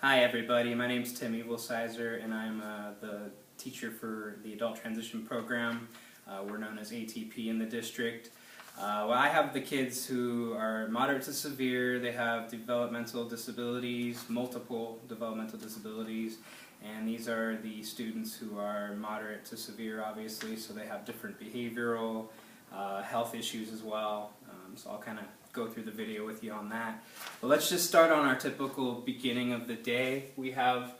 Hi everybody, my name is Tim Evilsizer and I'm the teacher for the Adult Transition Program. We're known as ATP in the district. Well, I have the kids who are moderate to severe. They have developmental disabilities, multiple developmental disabilities, and these are the students who are moderate to severe, obviously, so they have different behavioral health issues as well. So I'll kind of go through the video with you on that. But let's just start on our typical beginning of the day. We have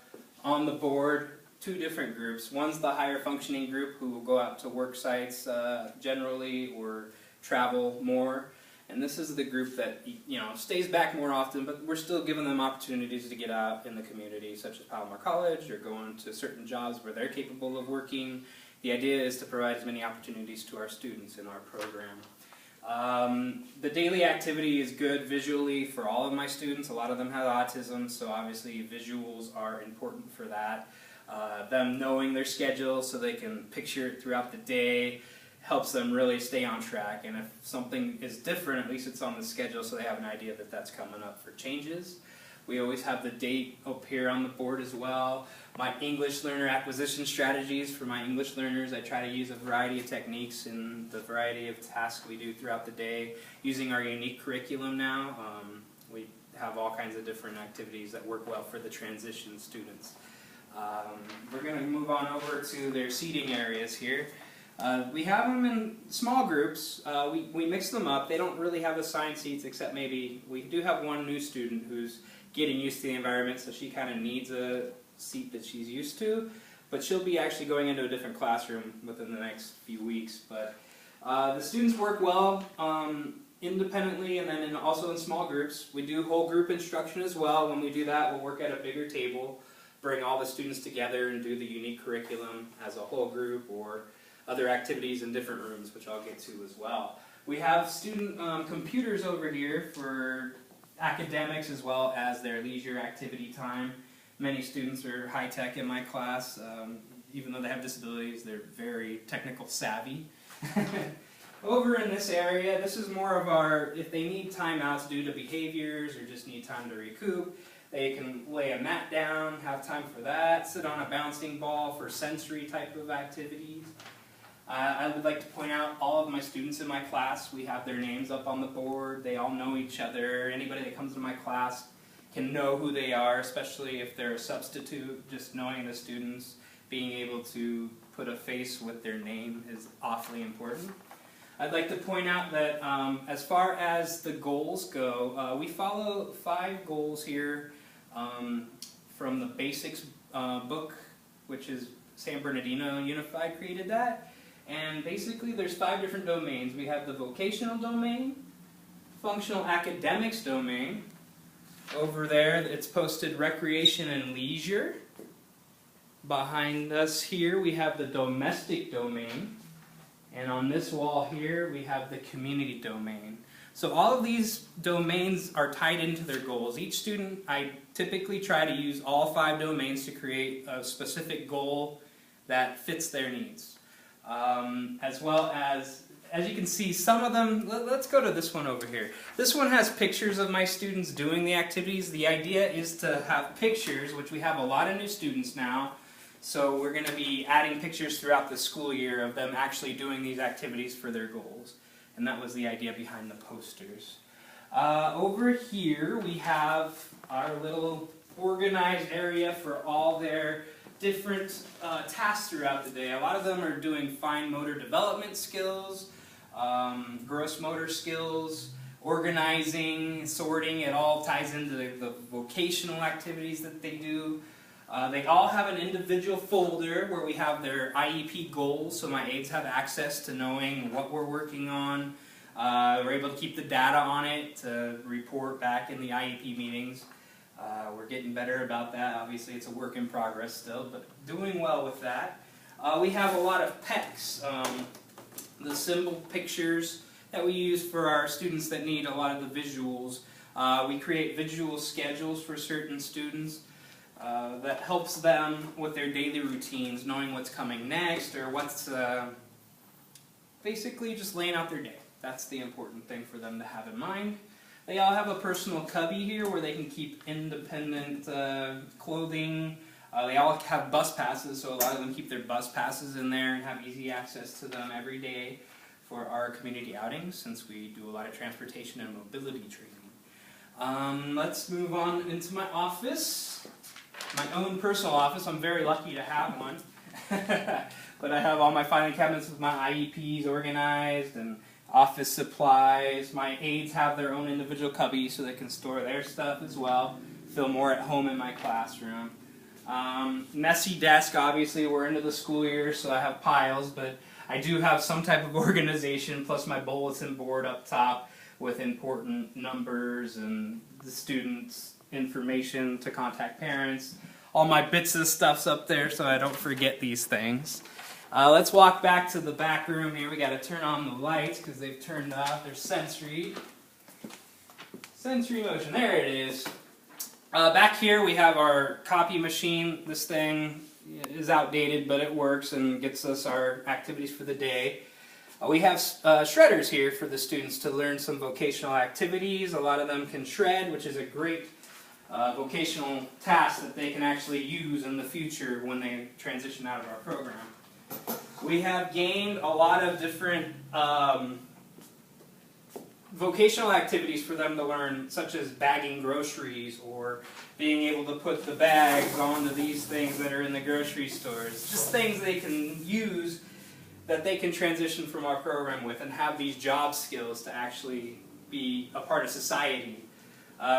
on the board two different groups. One's the higher functioning group who will go out to work sites generally or travel more. And this is the group that stays back more often, but we're still giving them opportunities to get out in the community, such as Palomar College or going to certain jobs where they're capable of working. The idea is to provide as many opportunities to our students in our program. The daily activity is good visually for all of my students. A lot of them have autism, so obviously visuals are important for that. Them knowing their schedule so they can picture it throughout the day helps them really stay on track, and if something is different, at least it's on the schedule so they have an idea that that's coming up for changes. We always have the date up here on the board as well. My English learner acquisition strategies for my English learners. I try to use a variety of techniques in the variety of tasks we do throughout the day. Using our unique curriculum now, we have all kinds of different activities that work well for the transition students. We're going to move on over to their seating areas here. We have them in small groups. We mix them up. They don't really have assigned seats, except maybe we do have one new student who's getting used to the environment, so she kind of needs a seat that she's used to. But she'll be actually going into a different classroom within the next few weeks. But the students work well independently and then also in small groups. We do whole group instruction as well. When we do that, we'll work at a bigger table, bring all the students together and do the unique curriculum as a whole group, or other activities in different rooms, which I'll get to as well. We have student computers over here for academics as well as their leisure activity time. Many students are high-tech in my class. Even though they have disabilities, they're very technical savvy. Over in this area, this is more of our, if they need timeouts due to behaviors or just need time to recoup, they can lay a mat down, have time for that, sit on a bouncing ball for sensory type of activities. I would like to point out all of my students in my class, we have their names up on the board. They all know each other. Anybody that comes to my class can know who they are, especially if they're a substitute. Just knowing the students, being able to put a face with their name is awfully important. I'd like to point out that as far as the goals go, we follow 5 goals here from the Basics book, which is San Bernardino Unified created that. And basically there's 5 different domains. We have the vocational domain, functional academics domain. Over there it's posted recreation and leisure. Behind us here we have the domestic domain. And on this wall here we have the community domain. So all of these domains are tied into their goals. Each student, I typically try to use all 5 domains to create a specific goal that fits their needs. As well as you can see, some of them, let's go to this one over here. This one has pictures of my students doing the activities. The idea is to have pictures, which we have a lot of new students now, so we're going to be adding pictures throughout the school year of them actually doing these activities for their goals. And that was the idea behind the posters. Over here we have our little organized area for all their different tasks throughout the day. A lot of them are doing fine motor development skills, gross motor skills, organizing, sorting. It all ties into the vocational activities that they do. They all have an individual folder where we have their IEP goals, so my aides have access to knowing what we're working on. We're able to keep the data on it to report back in the IEP meetings. We're getting better about that. Obviously it's a work in progress still, but doing well with that. We have a lot of PECs, the symbol pictures that we use for our students that need a lot of the visuals. We create visual schedules for certain students that helps them with their daily routines, knowing what's coming next or what's basically just laying out their day. That's the important thing for them to have in mind. They all have a personal cubby here where they can keep independent clothing. They all have bus passes, so a lot of them keep their bus passes in there and have easy access to them every day for our community outings, since we do a lot of transportation and mobility training. Let's move on into my office. My own personal office. I'm very lucky to have one. But I have all my filing cabinets with my IEPs organized and office supplies. My aides have their own individual cubbies so they can store their stuff as well. Feel more at home in my classroom. Messy desk, obviously, we're into the school year, so I have piles, but I do have some type of organization, plus my bulletin board up top with important numbers and the students' information to contact parents. All my bits of stuff's up there so I don't forget these things. Let's walk back to the back room here. We got to turn on the lights because they've turned off. There's sensory motion. There it is. Back here we have our copy machine. This thing is outdated, but it works and gets us our activities for the day. We have shredders here for the students to learn some vocational activities. A lot of them can shred, which is a great vocational task that they can actually use in the future when they transition out of our program. We have gained a lot of different vocational activities for them to learn, such as bagging groceries or being able to put the bags onto these things that are in the grocery stores. Just things they can use that they can transition from our program with and have these job skills to actually be a part of society.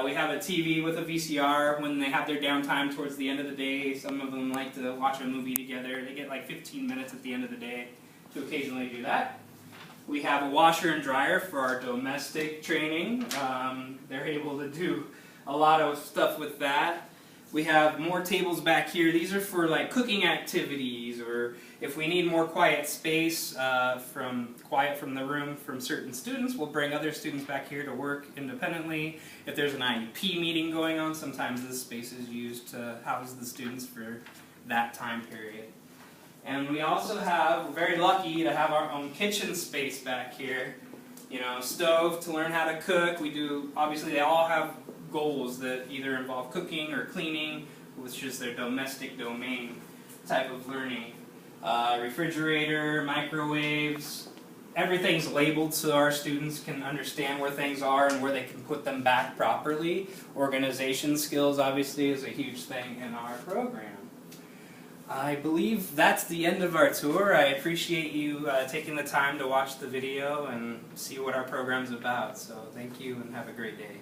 We have a TV with a VCR when they have their downtime towards the end of the day. Some of them like to watch a movie together. They get like 15 minutes at the end of the day to occasionally do that. We have a washer and dryer for our domestic training. They're able to do a lot of stuff with that. We have more tables back here. These are for like cooking activities, or if we need more quiet space quiet from the room from certain students, we'll bring other students back here to work independently. If there's an IEP meeting going on, sometimes this space is used to house the students for that time period. And we also have, we're very lucky to have our own kitchen space back here. You know, stove to learn how to cook. We do, obviously they all have goals that either involve cooking or cleaning, which is their domestic domain type of learning. Refrigerator, microwaves, everything's labeled so our students can understand where things are and where they can put them back properly. Organization skills obviously is a huge thing in our program. I believe that's the end of our tour. I appreciate you taking the time to watch the video and see what our program's about. So thank you and have a great day.